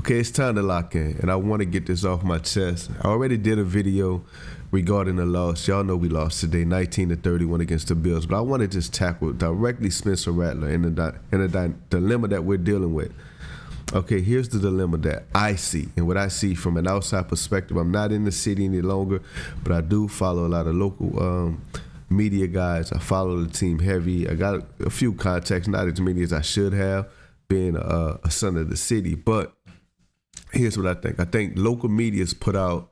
Okay, it's time to lock in, and I want to get this off my chest. I already did a video regarding the loss. Y'all know we lost today, 19-31 against the Bills, but I want to just tackle directly Spencer Rattler and the dilemma that we're dealing with. Okay, here's the dilemma that I see, and what I see from an outside perspective. I'm not in the city any longer, but I do follow a lot of local media guys. I follow the team heavy. I got a few contacts, not as many as I should have, being a son of the city, but here's what I think. I think local media's put out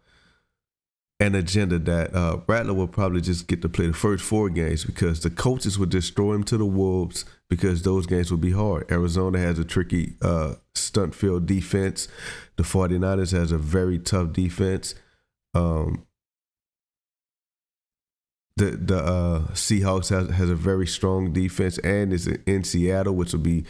an agenda that Rattler will probably just get to play the first 4 games because the coaches would just throw him to the wolves because those games would be hard. Arizona has a tricky stunt field defense. The 49ers has a very tough defense. The Seahawks has a very strong defense and is in Seattle, which will be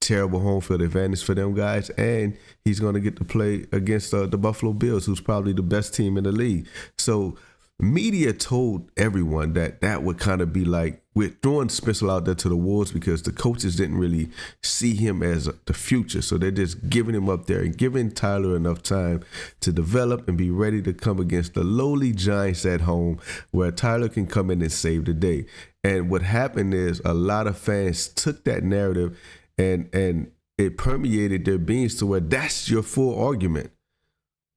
terrible home field advantage for them guys, and he's going to get to play against the Buffalo Bills, who's probably the best team in the league. So media told everyone that would kind of be like we're throwing Spencer out there to the wolves because the coaches didn't really see him as the future. So they're just giving him up there and giving Tyler enough time to develop and be ready to come against the lowly Giants at home where Tyler can come in and save the day. And what happened is a lot of fans took that narrative and it permeated their beings to where that's your full argument.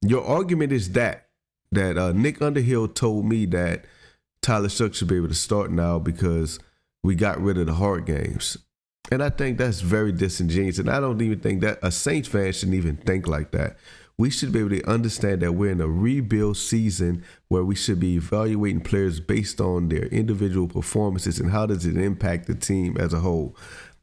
Your argument is that Nick Underhill told me that Tyler Shough should be able to start now because we got rid of the hard games. And I think that's very disingenuous. And I don't even think that a Saints fan shouldn't even think like that. We should be able to understand that we're in a rebuild season where we should be evaluating players based on their individual performances and how does it impact the team as a whole.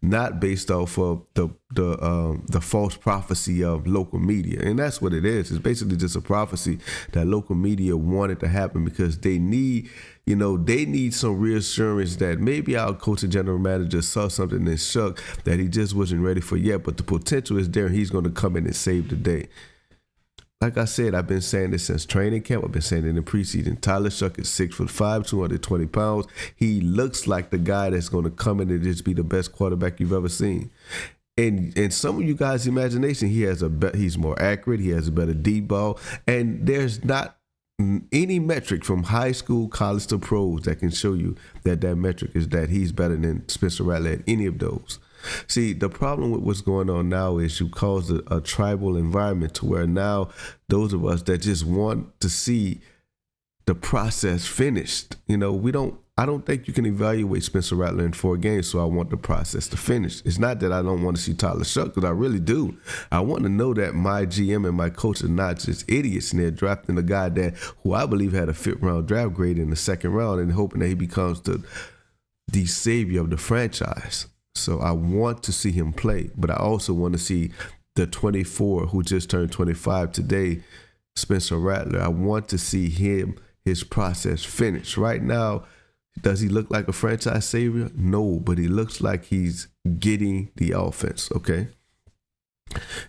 Not based off of the false prophecy of local media. And that's what it is. It's basically just a prophecy that local media wanted to happen because they need some reassurance that maybe our coach and general manager saw something in Shough that he just wasn't ready for yet, but the potential is there and he's going to come in and save the day. Like I said, I've been saying this since training camp. I've been saying it in preseason. Tyler Shough is 6'5", 220 pounds. He looks like the guy that's going to come in and just be the best quarterback you've ever seen. In some of you guys' imagination, he's more accurate. He has a better deep ball. And there's not any metric from high school, college to pros that can show you that metric is that he's better than Spencer Rattler at any of those. See, the problem with what's going on now is you cause a tribal environment to where now those of us that just want to see the process finished, I don't think you can evaluate Spencer Rattler in 4 games, so I want the process to finish. It's not that I don't want to see Tyler Shough, because I really do. I want to know that my GM and my coach are not just idiots and they're drafting a guy who I believe had a 5th round draft grade in the 2nd round and hoping that he becomes the savior of the franchise. So I want to see him play, but I also want to see the 24 who just turned 25 today, Spencer Rattler. I want to see his process finish. Right now, does he look like a franchise savior? No, but he looks like he's getting the offense, okay?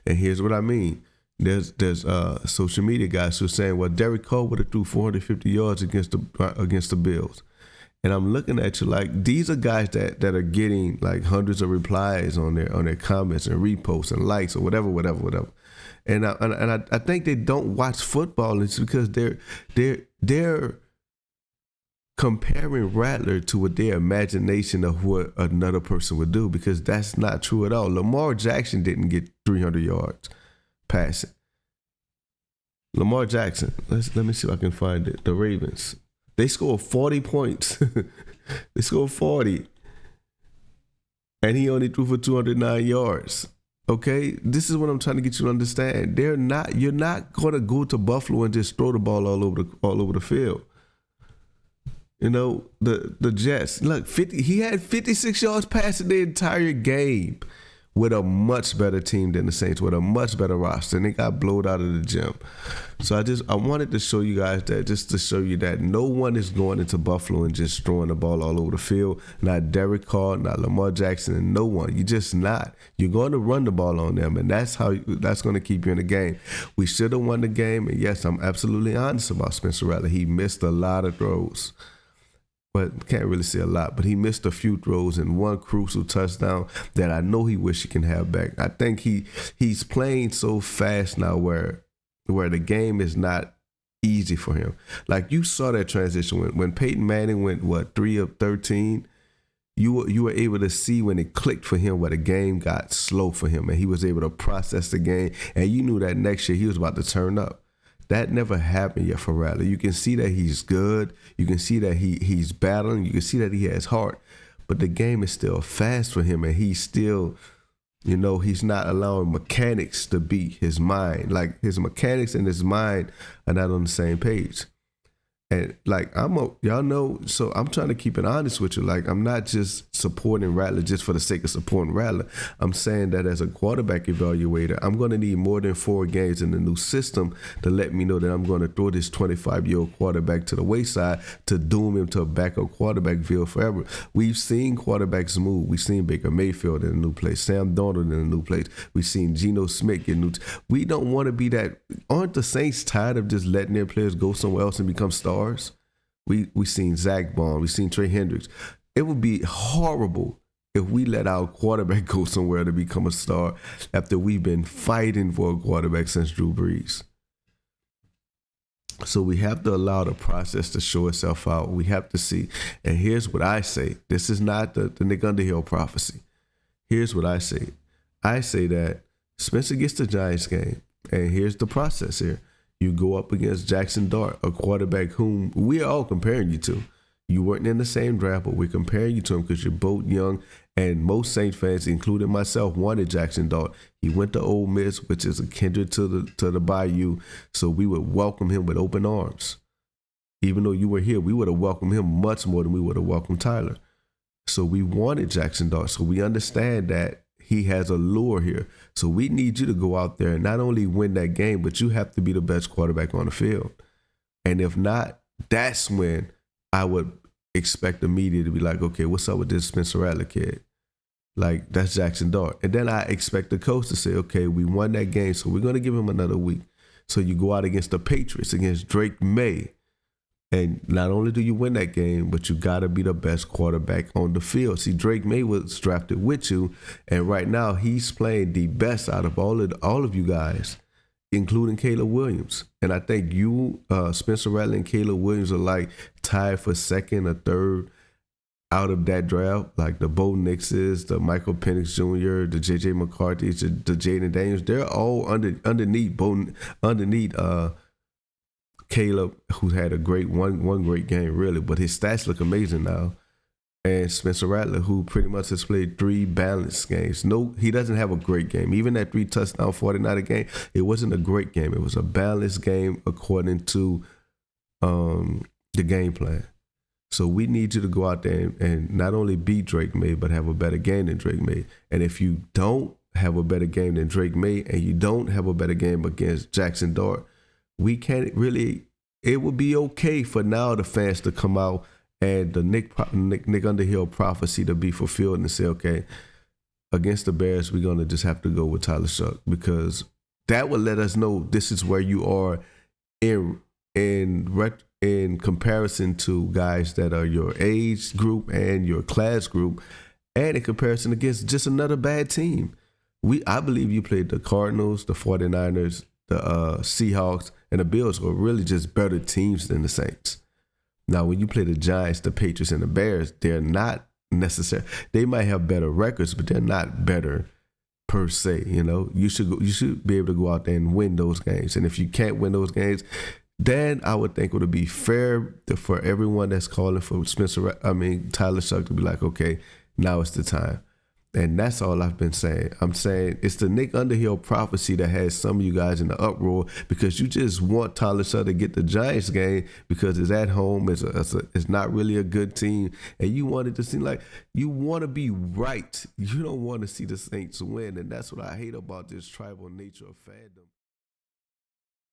And here's what I mean. There's social media guys who are saying, well, Derek Carr would have threw 450 yards against the Bills. And I'm looking at you like these are guys that are getting like hundreds of replies on their comments and reposts and likes or whatever. And I think they don't watch football. It's because they're comparing Rattler to what their imagination of what another person would do, because that's not true at all. Lamar Jackson didn't get 300 yards passing. Lamar Jackson. Let me see if I can find it. The Ravens. They scored 40 points. They scored 40. And he only threw for 209 yards. Okay? This is what I'm trying to get you to understand. You're not going to go to Buffalo and just throw the ball all over the field. The Jets. Look, he had 56 yards passing the entire game with a much better team than the Saints, with a much better roster, and they got blowed out of the gym. So I wanted to show you guys that, just to show you that no one is going into Buffalo and just throwing the ball all over the field. Not Derek Carr, not Lamar Jackson, and no one. You're just not. You're going to run the ball on them, and that's going to keep you in the game. We should have won the game, and yes, I'm absolutely honest about Spencer Rattler. He missed a lot of throws. but can't really say a lot. But he missed a few throws and one crucial touchdown that I know he wish he can have back. I think he's playing so fast now where the game is not easy for him. Like you saw that transition when Peyton Manning went 3 of 13. You were able to see when it clicked for him where the game got slow for him and he was able to process the game, and you knew that next year he was about to turn up. That never happened yet for Rattler. You can see that he's good. You can see that he's battling. You can see that he has heart. But the game is still fast for him, and he's still, he's not allowing mechanics to beat his mind. Like his mechanics and his mind are not on the same page. And like y'all know, so I'm trying to keep it honest with you. Like I'm not just supporting Rattler just for the sake of supporting Rattler. I'm saying that as a quarterback evaluator, I'm going to need more than 4 games in the new system to let me know that I'm going to throw this 25-year-old quarterback to the wayside to doom him to a backup quarterbackville forever. We've seen quarterbacks move. We've seen Baker Mayfield in a new place, Sam Darnold in a new place. We've seen Geno Smith get new. We don't want to be that. Aren't the Saints tired of just letting their players go somewhere else and become stars? We seen Zach Bond, we seen Trey Hendricks. It would be horrible if we let our quarterback go somewhere to become a star after we've been fighting for a quarterback since Drew Brees. So we have to allow the process to show itself out. We have to see. And here's what I say. This is not the Nick Underhill prophecy. Here's what I say. I say that Spencer gets the Giants game, and here's the process here. You go up against Jackson Dart, a quarterback whom we are all comparing you to. You weren't in the same draft, but we're comparing you to him because you're both young. And most Saint fans, including myself, wanted Jackson Dart. He went to Ole Miss, which is a kindred to the Bayou. So we would welcome him with open arms. Even though you were here, we would have welcomed him much more than we would have welcomed Tyler. So we wanted Jackson Dart. So we understand that he has a lure here. So we need you to go out there and not only win that game, but you have to be the best quarterback on the field. And if not, that's when I would expect the media to be like, okay, what's up with this Spencer Rattler kid? Like, that's Jackson Dart. And then I expect the coach to say, okay, we won that game, so we're going to give him another week. So you go out against the Patriots, against Drake May. And not only do you win that game, but you got to be the best quarterback on the field. See, Drake May was drafted with you, and right now he's playing the best out of all of you guys, including Caleb Williams. And I think you, Spencer Rattler and Caleb Williams are like tied for second or third out of that draft, like the Bo Nixes, the Michael Penix Jr., the J.J. McCarthy's, the Jaden Daniels. They're all underneath Caleb, who had a great one great game, really, but his stats look amazing now. And Spencer Rattler, who pretty much has played 3 balanced games. No, he doesn't have a great game. Even that 3 touchdown 49er game, it wasn't a great game. It was a balanced game according to the game plan. So we need you to go out there and not only beat Drake May, but have a better game than Drake May. And if you don't have a better game than Drake May, and you don't have a better game against Jackson Dart, we can't really, it would be okay for now the fans to come out and the Nick Underhill prophecy to be fulfilled and say, okay, against the Bears, we're going to just have to go with Tyler Shuck, because that would let us know this is where you are in comparison to guys that are your age group and your class group, and in comparison against just another bad team. I believe you played the Cardinals, the 49ers, the Seahawks, and the Bills were really just better teams than the Saints. Now, when you play the Giants, the Patriots, and the Bears, they're not necessary. They might have better records, but they're not better per se. You should be able to go out there and win those games. And if you can't win those games, then I would think it would be fair for everyone that's calling for Tyler Shuck to be like, okay, now it's the time. And that's all I've been saying. I'm saying it's the Nick Underhill prophecy that has some of you guys in the uproar, because you just want Tyler Shuck to get the Giants game because it's at home. It's not really a good team. And you want it to seem like you want to be right. You don't want to see the Saints win. And that's what I hate about this tribal nature of fandom.